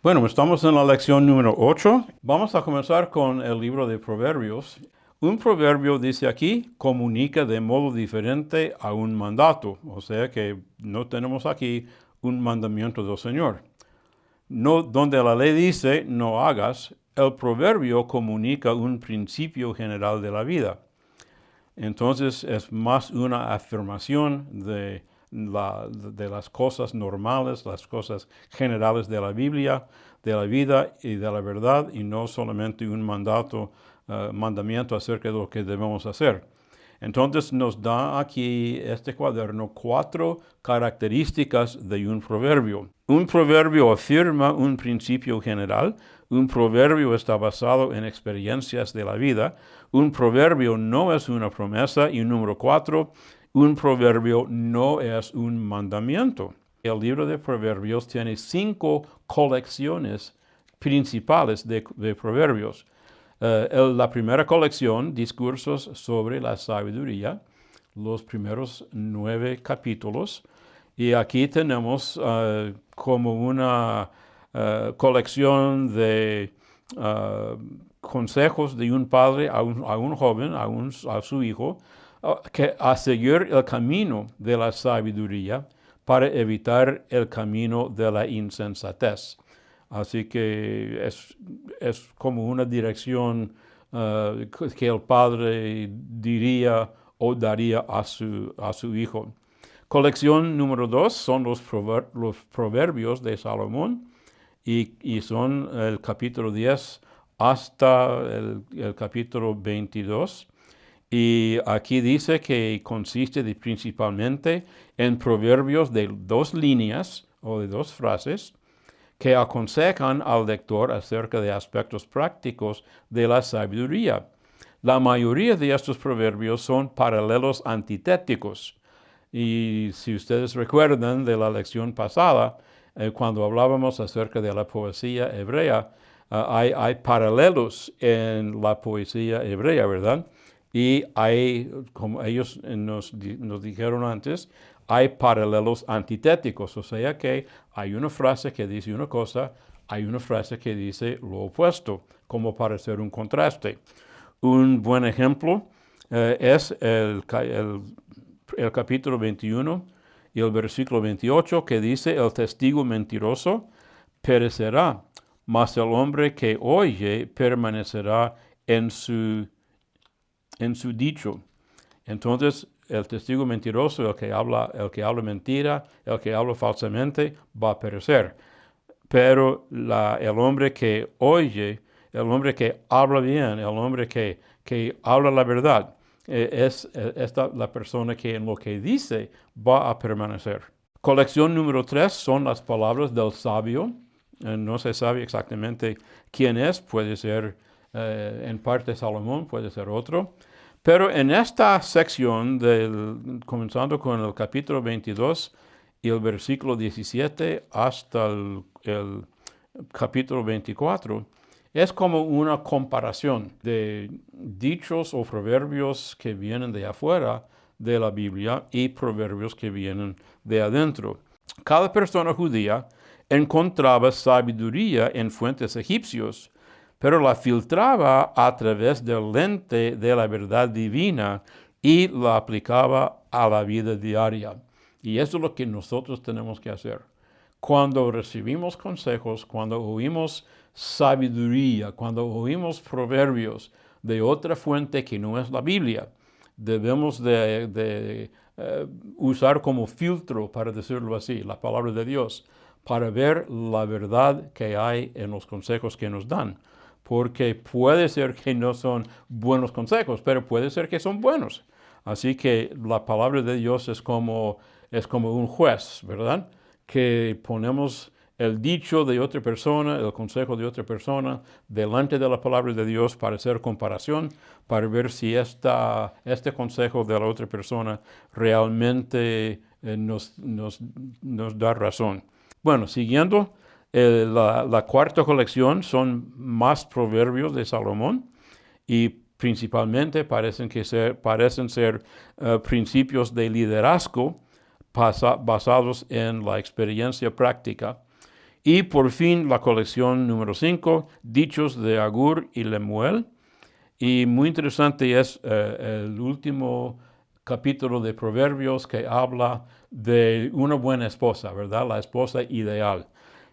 Bueno, estamos en la lección número 8. Vamos a comenzar con el libro de Proverbios. Un proverbio, dice aquí, comunica de modo diferente a un mandato. O sea que no tenemos aquí un mandamiento del Señor. No, donde la ley dice no hagas, el proverbio comunica un principio general de la vida. Entonces es más una afirmación de las cosas normales, las cosas generales de la Biblia, de la vida y de la verdad, y no solamente un mandamiento acerca de lo que debemos hacer. Entonces nos da aquí este cuaderno 4 características de un proverbio. Un proverbio afirma un principio general. Un proverbio está basado en experiencias de la vida. Un proverbio no es una promesa. Y número 4, un proverbio no es un mandamiento. El libro de Proverbios tiene 5 colecciones principales de proverbios. La primera colección, discursos sobre la sabiduría, los primeros 9 capítulos. Y aquí tenemos como una colección de consejos de un padre a un joven, a su hijo, que a seguir el camino de la sabiduría para evitar el camino de la insensatez. Así que es como una dirección que el padre diría o daría a su hijo. Colección número 2 son los proverbios de Salomón y son el capítulo 10 hasta el capítulo 22. Y aquí dice que consiste principalmente en proverbios de 2 líneas o de 2 frases que aconsejan al lector acerca de aspectos prácticos de la sabiduría. La mayoría de estos proverbios son paralelos antitéticos. Y si ustedes recuerdan de la lección pasada, cuando hablábamos acerca de la poesía hebrea, hay paralelos en la poesía hebrea, ¿verdad? Y hay, como ellos nos dijeron antes, hay paralelos antitéticos, o sea que hay una frase que dice una cosa, hay una frase que dice lo opuesto, como para hacer un contraste. Un buen ejemplo es el capítulo 21 y el versículo 28 que dice, el testigo mentiroso perecerá, mas el hombre que oye permanecerá en su dicho. Entonces, el testigo mentiroso, el que habla mentira, el que habla falsamente, va a perecer. Pero el hombre que oye, el hombre que habla bien, el hombre que habla la verdad, es la persona que en lo que dice va a permanecer. Colección número 3 son las palabras del sabio. No se sabe exactamente quién es, puede ser en parte Salomón, puede ser otro. Pero en esta sección, comenzando con el capítulo 22 y el versículo 17 hasta el capítulo 24, es como una comparación de dichos o proverbios que vienen de afuera de la Biblia y proverbios que vienen de adentro. Cada persona judía encontraba sabiduría en fuentes egipcios, pero la filtraba a través del lente de la verdad divina y la aplicaba a la vida diaria. Y eso es lo que nosotros tenemos que hacer. Cuando recibimos consejos, cuando oímos sabiduría, cuando oímos proverbios de otra fuente que no es la Biblia, debemos de usar como filtro, para decirlo así, la palabra de Dios, para ver la verdad que hay en los consejos que nos dan. Porque puede ser que no son buenos consejos, pero puede ser que son buenos. Así que la palabra de Dios es como un juez, ¿verdad? Que ponemos el dicho de otra persona, el consejo de otra persona, delante de la palabra de Dios para hacer comparación, para ver si este consejo de la otra persona realmente nos da razón. Bueno, siguiendo, la cuarta colección son más proverbios de Salomón y principalmente parecen ser principios de liderazgo basados en la experiencia práctica. Y por fin la colección número 5, Dichos de Agur y Lemuel. Y muy interesante es el último capítulo de Proverbios que habla de una buena esposa, ¿verdad? La esposa ideal.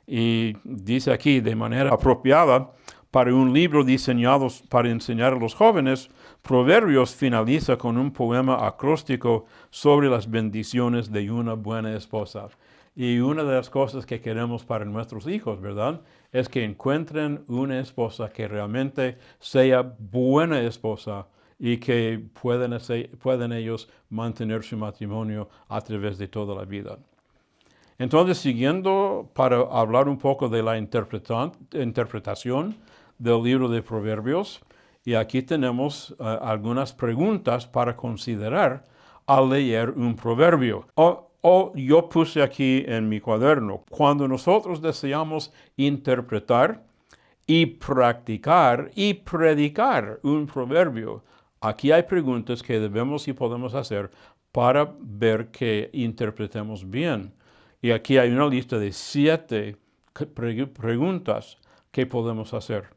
Y dice aquí, de manera apropiada, para un libro diseñado para enseñar a los jóvenes, Proverbios finaliza con un poema acróstico sobre las bendiciones de una buena esposa. Y una de las cosas que queremos para nuestros hijos, ¿verdad? Es que encuentren una esposa que realmente sea buena esposa y que puedan ellos mantener su matrimonio a través de toda la vida. Entonces, siguiendo para hablar un poco de la interpretación del libro de Proverbios, y aquí tenemos algunas preguntas para considerar al leer un proverbio. O yo puse aquí en mi cuaderno, cuando nosotros deseamos interpretar y practicar y predicar un proverbio, aquí hay preguntas que debemos y podemos hacer para ver que interpretemos bien. Y aquí hay una lista de 7 preguntas que podemos hacer.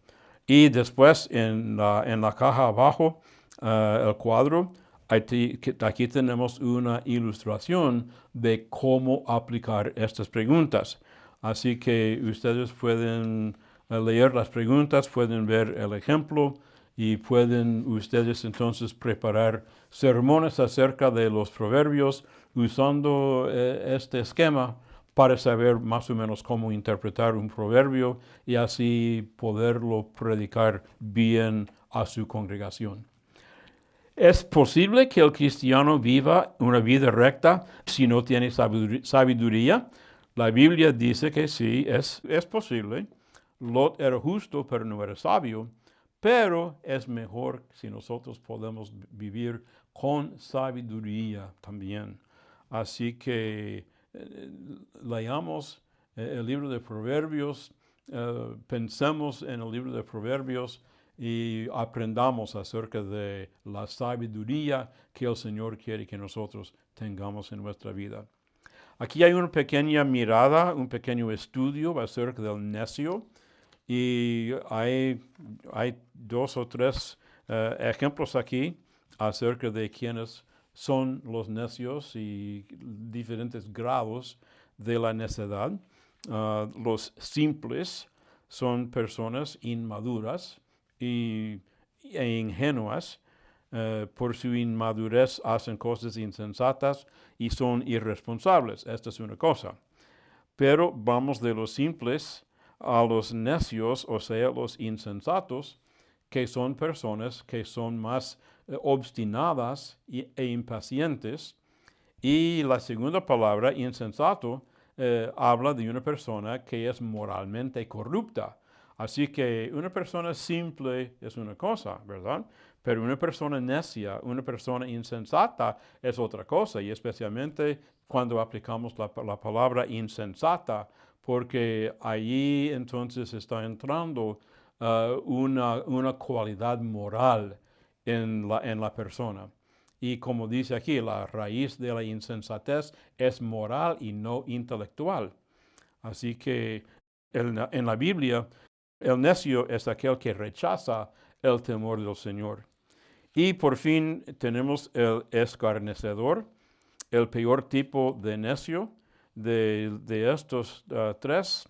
Y después en la caja abajo, el cuadro, aquí tenemos una ilustración de cómo aplicar estas preguntas. Así que ustedes pueden leer las preguntas, pueden ver el ejemplo y pueden ustedes entonces preparar sermones acerca de los proverbios usando este esquema para saber más o menos cómo interpretar un proverbio y así poderlo predicar bien a su congregación. ¿Es posible que el cristiano viva una vida recta si no tiene sabiduría? La Biblia dice que sí, es posible. Lot era justo, pero no era sabio. Pero es mejor si nosotros podemos vivir con sabiduría también. Así que leamos el libro de Proverbios, pensemos en el libro de Proverbios y aprendamos acerca de la sabiduría que el Señor quiere que nosotros tengamos en nuestra vida. Aquí hay una pequeña mirada, un pequeño estudio acerca del necio y hay 2 o 3 ejemplos aquí acerca de quiénes son los necios y diferentes grados de la necedad. Los simples son personas inmaduras e ingenuas. Por su inmadurez hacen cosas insensatas y son irresponsables. Esta es una cosa. Pero vamos de los simples a los necios, o sea, los insensatos, que son personas que son más obstinadas e impacientes. Y la segunda palabra, insensato, habla de una persona que es moralmente corrupta. Así que una persona simple es una cosa, ¿verdad? Pero una persona necia, una persona insensata es otra cosa, y especialmente cuando aplicamos la palabra insensata, porque allí entonces está entrando una cualidad moral en la persona. Y como dice aquí, la raíz de la insensatez es moral y no intelectual. Así que en la Biblia, el necio es aquel que rechaza el temor del Señor. Y por fin tenemos el escarnecedor, el peor tipo de necio de estos 3.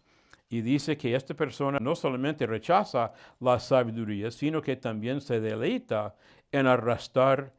Y dice que esta persona no solamente rechaza la sabiduría, sino que también se deleita en arrastrar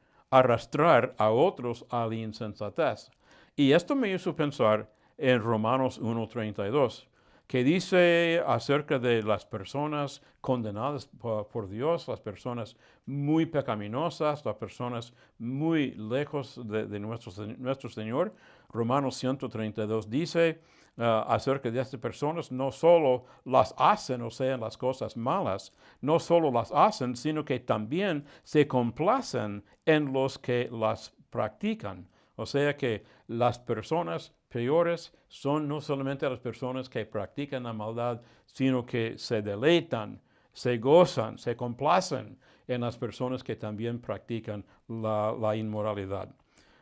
a otros a la insensatez. Y esto me hizo pensar en Romanos 1:32, que dice acerca de las personas condenadas por Dios, las personas muy pecaminosas, las personas muy lejos de nuestro Señor. Romanos 132 dice acerca de estas personas, no solo las hacen, o sea, las cosas malas, no solo las hacen, sino que también se complacen en los que las practican. O sea que las personas peores son no solamente las personas que practican la maldad, sino que se deleitan, se gozan, se complacen en las personas que también practican la inmoralidad.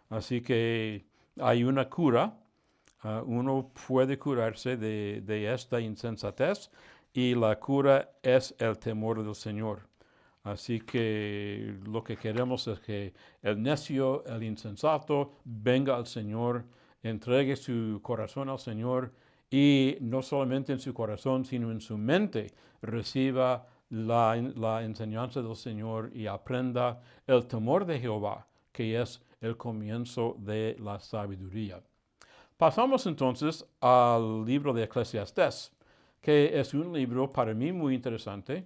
Así que hay una cura Uno puede curarse de esta insensatez y la cura es el temor del Señor. Así que lo que queremos es que el necio, el insensato, venga al Señor, entregue su corazón al Señor y no solamente en su corazón, sino en su mente reciba la enseñanza del Señor y aprenda el temor de Jehová, que es el comienzo de la sabiduría. Pasamos entonces al libro de Eclesiastés, que es un libro para mí muy interesante.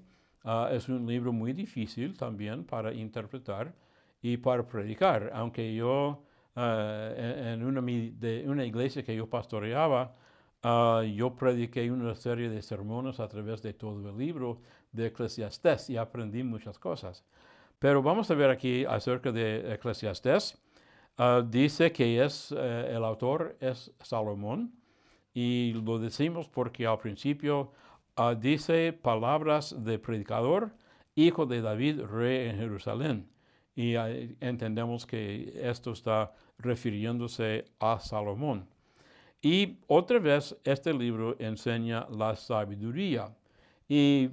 Es un libro muy difícil también para interpretar y para predicar, aunque yo en una iglesia que yo pastoreaba, yo prediqué una serie de sermones a través de todo el libro de Eclesiastés y aprendí muchas cosas. Pero vamos a ver aquí acerca de Eclesiastés. Dice que el autor es Salomón y lo decimos porque al principio dice palabras de predicador, hijo de David, rey en Jerusalén. Y entendemos que esto está refiriéndose a Salomón. Y otra vez este libro enseña la sabiduría. Y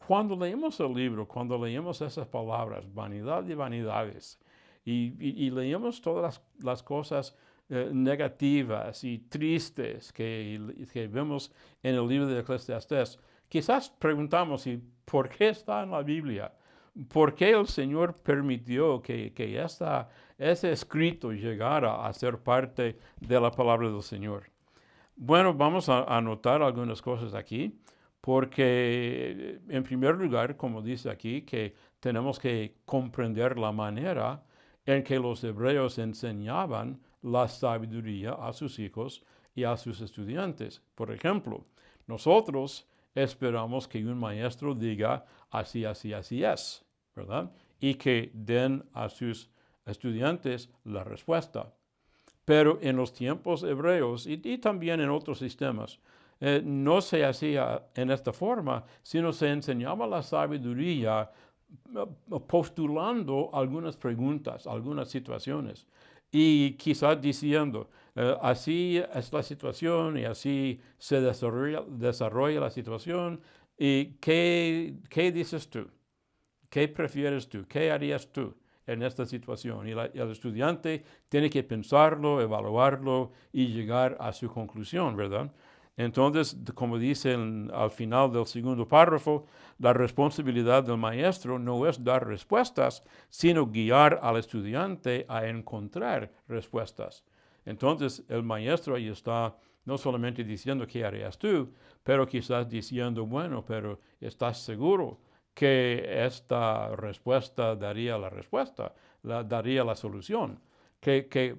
cuando leemos el libro, cuando leemos esas palabras, vanidad de vanidades, y leemos todas las cosas negativas y tristes que vemos en el libro de Eclesiastés, quizás preguntamos, ¿y por qué está en la Biblia? ¿Por qué el Señor permitió que ese escrito llegara a ser parte de la palabra del Señor? Bueno, vamos a anotar algunas cosas aquí, porque en primer lugar, como dice aquí, que tenemos que comprender la manera en que los hebreos enseñaban la sabiduría a sus hijos y a sus estudiantes. Por ejemplo, nosotros esperamos que un maestro diga así, así, así es, ¿verdad? Y que den a sus estudiantes la respuesta. Pero en los tiempos hebreos y también en otros sistemas, no se hacía en esta forma, sino se enseñaba la sabiduría postulando algunas preguntas, algunas situaciones. Y quizás diciendo, así es la situación y así se desarrolla la situación. ¿Y qué dices tú? ¿Qué prefieres tú? ¿Qué harías tú en esta situación? Y el estudiante tiene que pensarlo, evaluarlo y llegar a su conclusión, ¿verdad? Entonces, como dice al final del segundo párrafo, la responsabilidad del maestro no es dar respuestas, sino guiar al estudiante a encontrar respuestas. Entonces, el maestro ahí está no solamente diciendo qué harías tú, pero quizás diciendo, bueno, pero ¿estás seguro que esta respuesta daría la respuesta, daría la solución? Que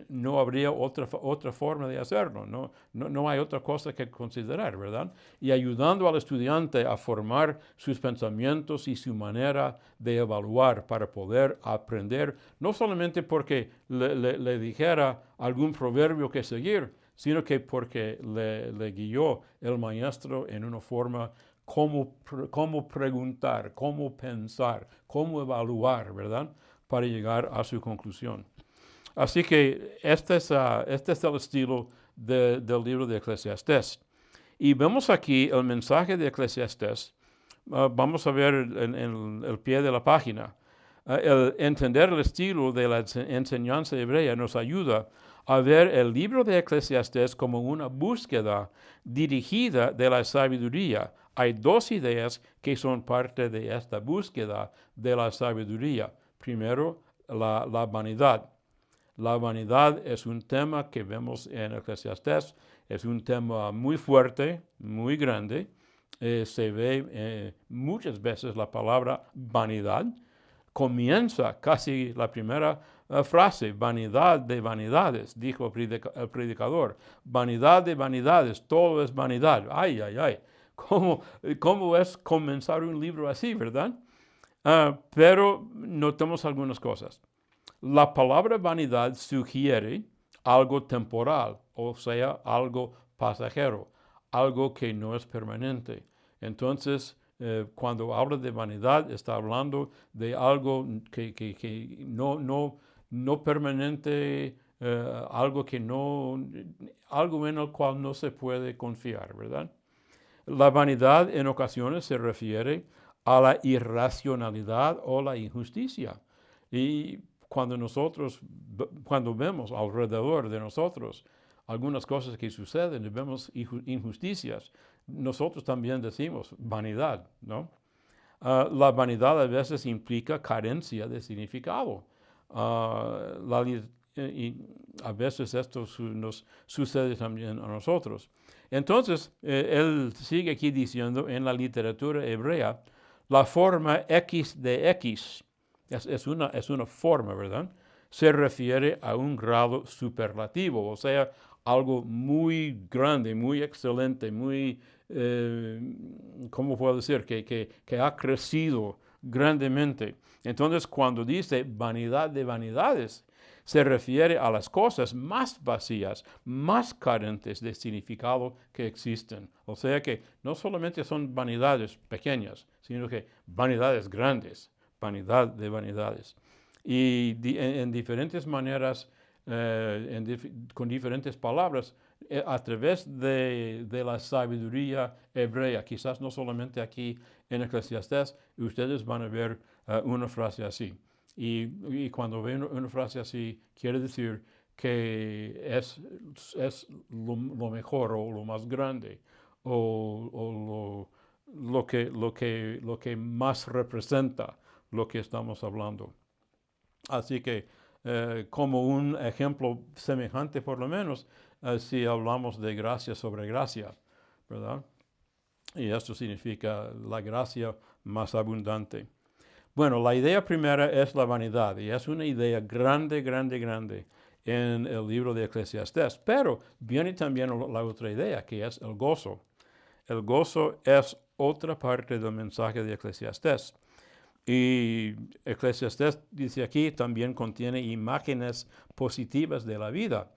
no habría otra forma de hacerlo, no hay otra cosa que considerar, ¿verdad? Y ayudando al estudiante a formar sus pensamientos y su manera de evaluar para poder aprender, no solamente porque le dijera algún proverbio que seguir, sino que porque le guió el maestro en una forma cómo preguntar, cómo pensar, cómo evaluar, ¿verdad? Para llegar a su conclusión. Así que este es el estilo del libro de Eclesiastés. Y vemos aquí el mensaje de Eclesiastés. Vamos a ver en el pie de la página. El entender el estilo de la enseñanza hebrea nos ayuda a ver el libro de Eclesiastés como una búsqueda dirigida de la sabiduría. Hay dos ideas que son parte de esta búsqueda de la sabiduría. Primero, la vanidad. La vanidad es un tema que vemos en Eclesiastés, es un tema muy fuerte, muy grande. Se ve muchas veces la palabra vanidad. Comienza casi la primera frase, vanidad de vanidades, dijo el predicador. Vanidad de vanidades, todo es vanidad. Ay, ay, ay. ¿Cómo es comenzar un libro así, verdad? Pero notemos algunas cosas. La palabra vanidad sugiere algo temporal, o sea, algo pasajero, algo que no es permanente. Entonces, cuando habla de vanidad, está hablando de algo que no permanente algo que no, algo en el cual no se puede confiar, ¿verdad? La vanidad en ocasiones se refiere a la irracionalidad o la injusticia. Y cuando vemos alrededor de nosotros algunas cosas que suceden y vemos injusticias, nosotros también decimos vanidad, ¿no? La vanidad a veces implica carencia de significado. Y a veces esto nos sucede también a nosotros. Entonces, él sigue aquí diciendo en la literatura hebrea, la forma X de X, es una forma, ¿verdad? Se refiere a un grado superlativo, o sea, algo muy grande, muy excelente, muy, ¿cómo puedo decir? Que ha crecido grandemente. Entonces, cuando dice vanidad de vanidades, se refiere a las cosas más vacías, más carentes de significado que existen. O sea que no solamente son vanidades pequeñas, sino que vanidades grandes, vanidad de vanidades. Y en diferentes maneras, con diferentes palabras, a través de la sabiduría hebrea, quizás no solamente aquí en Eclesiastés, ustedes van a ver una frase así. Y cuando ven una frase así, quiere decir que es lo mejor o lo más grande o lo que más representa lo que estamos hablando. Así que como un ejemplo semejante por lo menos, si hablamos de gracia sobre gracia, ¿verdad? Y esto significa la gracia más abundante. Bueno, la idea primera es la vanidad y es una idea grande, grande, grande en el libro de Eclesiastés. Pero viene también la otra idea, que es el gozo. El gozo es otra parte del mensaje de Eclesiastés. Y Eclesiastés dice aquí también contiene imágenes positivas de la vida.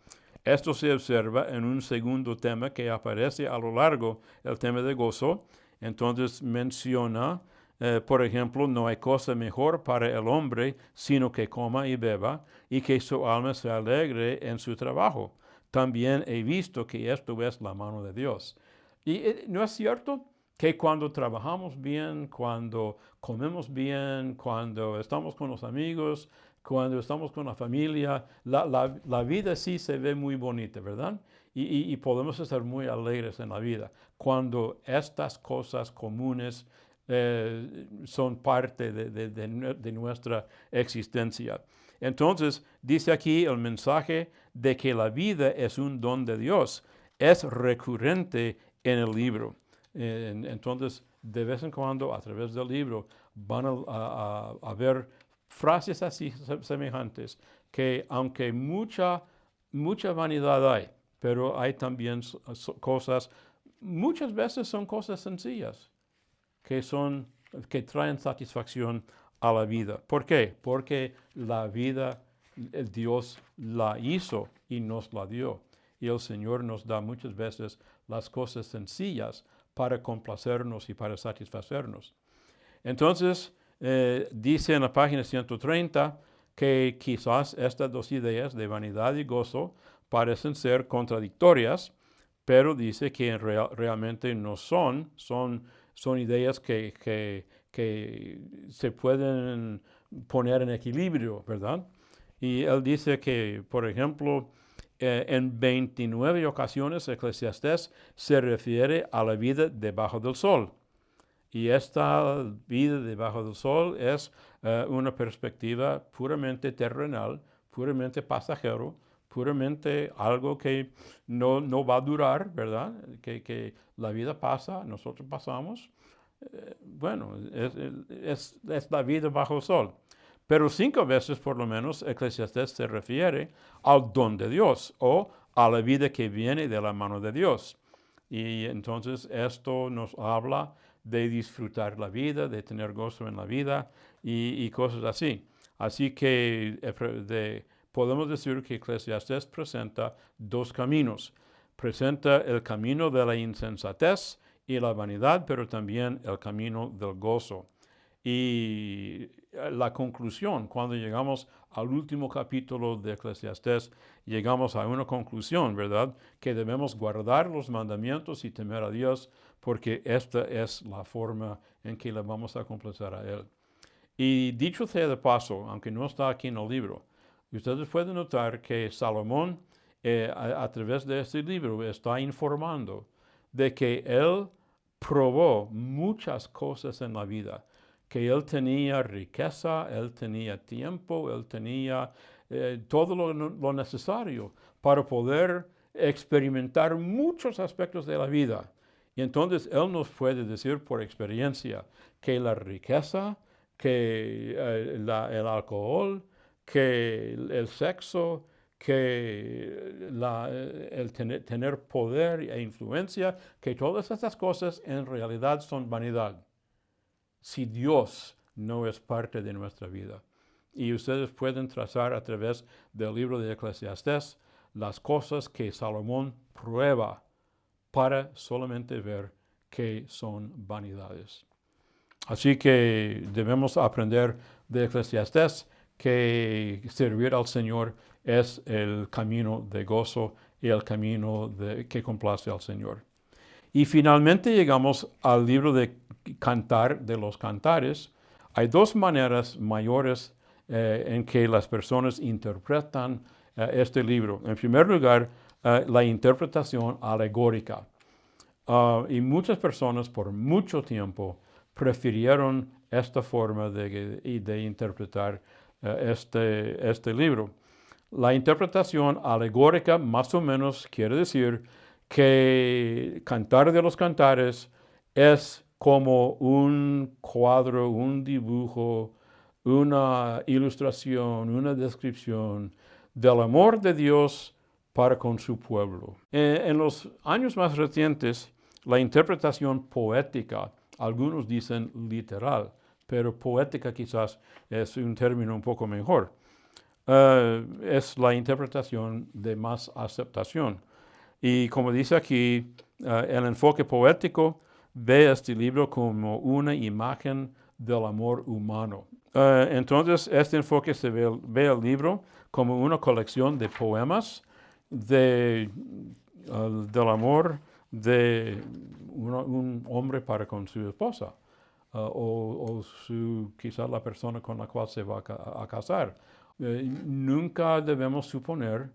Esto se observa en un segundo tema que aparece a lo largo del tema de gozo. Entonces menciona, por ejemplo, no hay cosa mejor para el hombre sino que coma y beba y que su alma se alegre en su trabajo. También he visto que esto es la mano de Dios. ¿Y no es cierto que cuando trabajamos bien, cuando comemos bien, cuando estamos con los amigos, cuando estamos con la familia, la vida sí se ve muy bonita, ¿verdad? Y podemos estar muy alegres en la vida cuando estas cosas comunes son parte de nuestra existencia. Entonces, dice aquí el mensaje de que la vida es un don de Dios. Es recurrente en el libro. Entonces, de vez en cuando, a través del libro, van a ver frases así semejantes, que aunque mucha vanidad hay, pero hay también cosas, muchas veces son cosas sencillas, que traen satisfacción a la vida. ¿Por qué? Porque la vida, Dios la hizo y nos la dio. Y el Señor nos da muchas veces las cosas sencillas para complacernos y para satisfacernos. Entonces, dice en la página 130 que quizás estas dos ideas de vanidad y gozo parecen ser contradictorias, pero dice que realmente no son ideas que se pueden poner en equilibrio, ¿verdad? Y él dice que, por ejemplo, en 29 ocasiones Eclesiastés se refiere a la vida debajo del sol. Y esta vida debajo del sol es una perspectiva puramente terrenal, puramente pasajero, puramente algo que no va a durar, ¿verdad? Que la vida pasa, nosotros pasamos. Bueno, es la vida bajo el sol. Pero 5 veces por lo menos Eclesiastés se refiere al don de Dios o a la vida que viene de la mano de Dios. Y entonces esto nos habla de disfrutar la vida, de tener gozo en la vida y cosas así. Así que podemos decir que Eclesiastés presenta dos caminos. Presenta el camino de la insensatez y la vanidad, pero también el camino del gozo. Y la conclusión, cuando llegamos al último capítulo de Eclesiastés, llegamos a una conclusión, ¿verdad? Que debemos guardar los mandamientos y temer a Dios, porque esta es la forma en que le vamos a complacer a Él. Y dicho sea de paso, aunque no está aquí en el libro, ustedes pueden notar que Salomón, a través de este libro, está informando de que él probó muchas cosas en la vida, que él tenía riqueza, él tenía tiempo, él tenía todo lo necesario para poder experimentar muchos aspectos de la vida. Y entonces él nos puede decir por experiencia que la riqueza, que el alcohol, que el sexo, que el tener poder e influencia, que todas estas cosas en realidad son vanidad, si Dios no es parte de nuestra vida. Y ustedes pueden trazar a través del libro de Eclesiastés las cosas que Salomón prueba para solamente ver que son vanidades. Así que debemos aprender de Eclesiastés que servir al Señor es el camino de gozo y el camino que complace al Señor. Y finalmente llegamos al libro de Cantar de los Cantares. Hay dos maneras mayores en que las personas interpretan este libro. En primer lugar, la interpretación alegórica. Y muchas personas por mucho tiempo prefirieron esta forma de interpretar este libro. La interpretación alegórica más o menos quiere decir que Cantar de los Cantares es como un cuadro, un dibujo, una ilustración, una descripción del amor de Dios para con su pueblo. En los años más recientes, la interpretación poética, algunos dicen literal, pero poética quizás es un término un poco mejor. Es la interpretación de más aceptación. Y como dice aquí, el enfoque poético ve este libro como una imagen del amor humano. Entonces, este enfoque se ve el libro como una colección de poemas del amor de un hombre para con su esposa o quizás la persona con la cual se va a casar. Nunca debemos suponer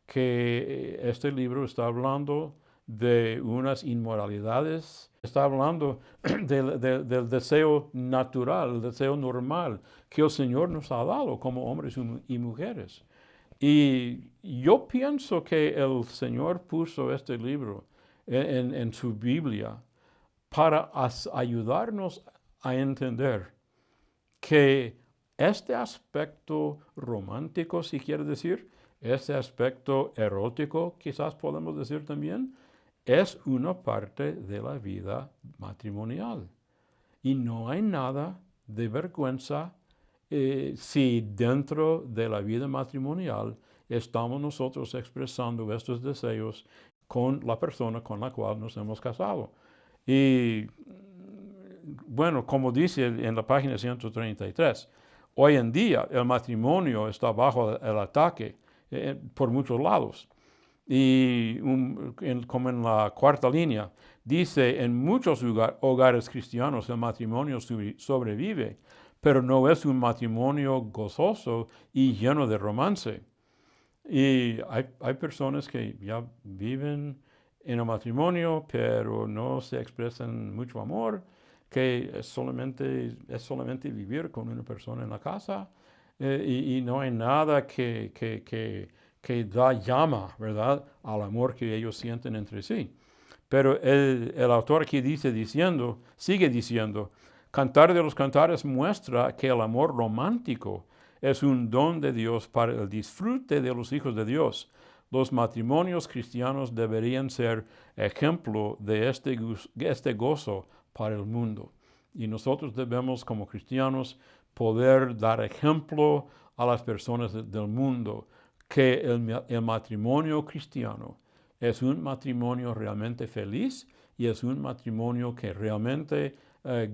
que este libro está hablando de unas inmoralidades, está hablando del deseo natural, el deseo normal que el Señor nos ha dado como hombres y mujeres. Y yo pienso que el Señor puso este libro en su Biblia para ayudarnos a entender que este aspecto romántico, si quiere decir, este aspecto erótico, quizás podemos decir también, es una parte de la vida matrimonial. Y no hay nada de vergüenza si dentro de la vida matrimonial estamos nosotros expresando estos deseos con la persona con la cual nos hemos casado. Y bueno, como dice en la página 133, hoy en día el matrimonio está bajo el ataque por muchos lados. Y como en la cuarta línea, dice, en muchos hogares cristianos el matrimonio sobrevive, pero no es un matrimonio gozoso y lleno de romance. Y hay personas que ya viven en el matrimonio, pero no se expresan mucho amor, que es solamente vivir con una persona en la casa y no hay nada que da llama, ¿verdad?, al amor que ellos sienten entre sí. Pero el autor aquí sigue diciendo, Cantar de los Cantares muestra que el amor romántico es un don de Dios para el disfrute de los hijos de Dios. Los matrimonios cristianos deberían ser ejemplo de este gozo para el mundo. Y nosotros debemos, como cristianos, poder dar ejemplo a las personas del mundo que el matrimonio cristiano es un matrimonio realmente feliz y es un matrimonio que realmente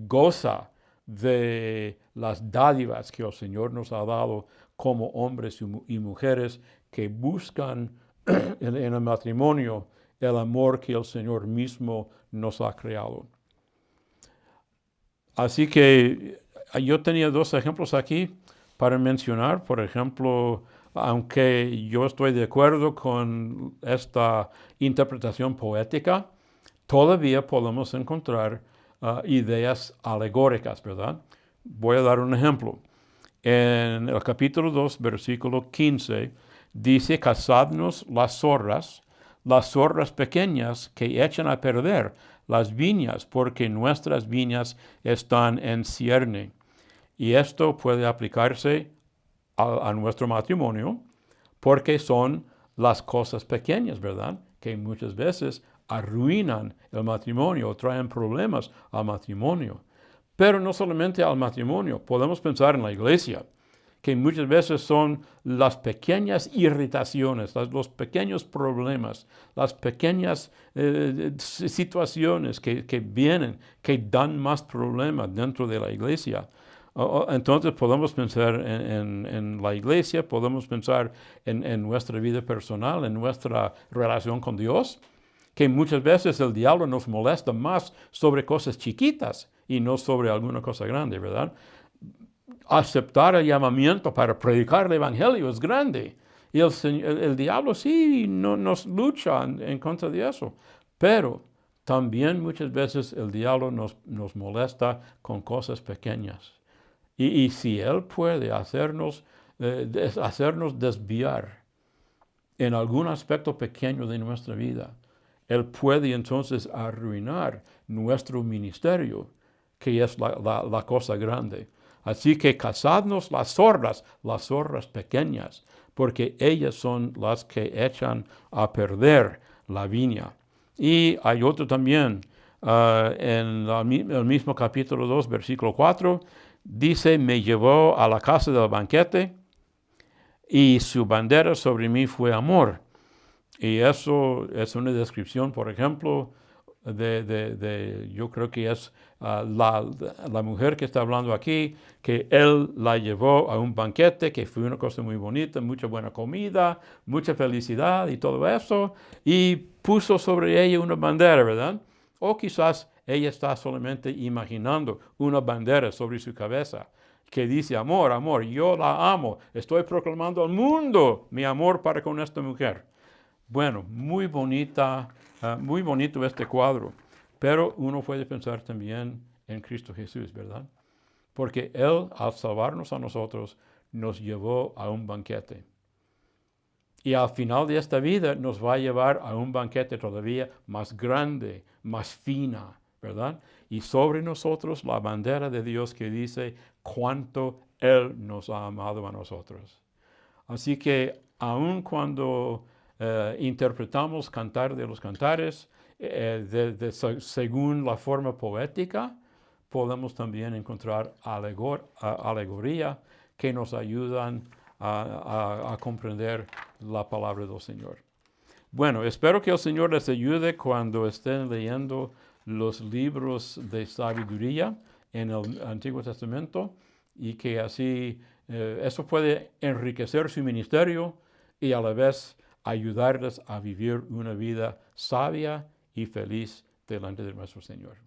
goza de las dádivas que el Señor nos ha dado como hombres y mujeres que buscan en el matrimonio el amor que el Señor mismo nos ha creado. Así que yo tenía dos ejemplos aquí para mencionar. Por ejemplo, aunque yo estoy de acuerdo con esta interpretación poética, todavía podemos encontrar ideas alegóricas, ¿verdad? Voy a dar un ejemplo. En el capítulo 2, versículo 15, dice, cazadnos las zorras pequeñas que echan a perder las viñas, porque nuestras viñas están en cierne. Y esto puede aplicarse a nuestro matrimonio, porque son las cosas pequeñas, ¿verdad? Que muchas veces arruinan el matrimonio, traen problemas al matrimonio. Pero no solamente al matrimonio, podemos pensar en la iglesia, que muchas veces son las pequeñas irritaciones, los pequeños problemas, las pequeñas situaciones que vienen, que dan más problemas dentro de la iglesia. Entonces podemos pensar en la iglesia, podemos pensar en nuestra vida personal, en nuestra relación con Dios, que muchas veces el diablo nos molesta más sobre cosas chiquitas y no sobre alguna cosa grande, ¿verdad? Aceptar el llamamiento para predicar el evangelio es grande. Y el diablo sí no, nos lucha en contra de eso. Pero también muchas veces el diablo nos molesta con cosas pequeñas. Y si él puede hacernos desviar en algún aspecto pequeño de nuestra vida, él puede entonces arruinar nuestro ministerio, que es la cosa grande. Así que cazadnos las zorras pequeñas, porque ellas son las que echan a perder la viña. Y hay otro también, en el mismo capítulo 2, versículo 4, dice, me llevó a la casa del banquete y su bandera sobre mí fue amor. Y eso es una descripción, por ejemplo, yo creo que es la mujer que está hablando aquí, que él la llevó a un banquete, que fue una cosa muy bonita, mucha buena comida, mucha felicidad y todo eso, y puso sobre ella una bandera, ¿verdad? O quizás ella está solamente imaginando una bandera sobre su cabeza que dice, amor, amor, yo la amo, estoy proclamando al mundo mi amor para con esta mujer. Bueno, muy bonito este cuadro, pero uno puede pensar también en Cristo Jesús, ¿verdad? Porque Él, al salvarnos a nosotros, nos llevó a un banquete. Y al final de esta vida nos va a llevar a un banquete todavía más grande, más fina, ¿verdad? Y sobre nosotros la bandera de Dios que dice cuánto Él nos ha amado a nosotros. Así que aun cuando interpretamos Cantar de los Cantares según la forma poética, podemos también encontrar alegoría que nos ayudan a comprender la palabra del Señor. Bueno, espero que el Señor les ayude cuando estén leyendo los libros de sabiduría en el Antiguo Testamento y que así eso puede enriquecer su ministerio y a la vez ayudarles a vivir una vida sabia y feliz delante de nuestro Señor.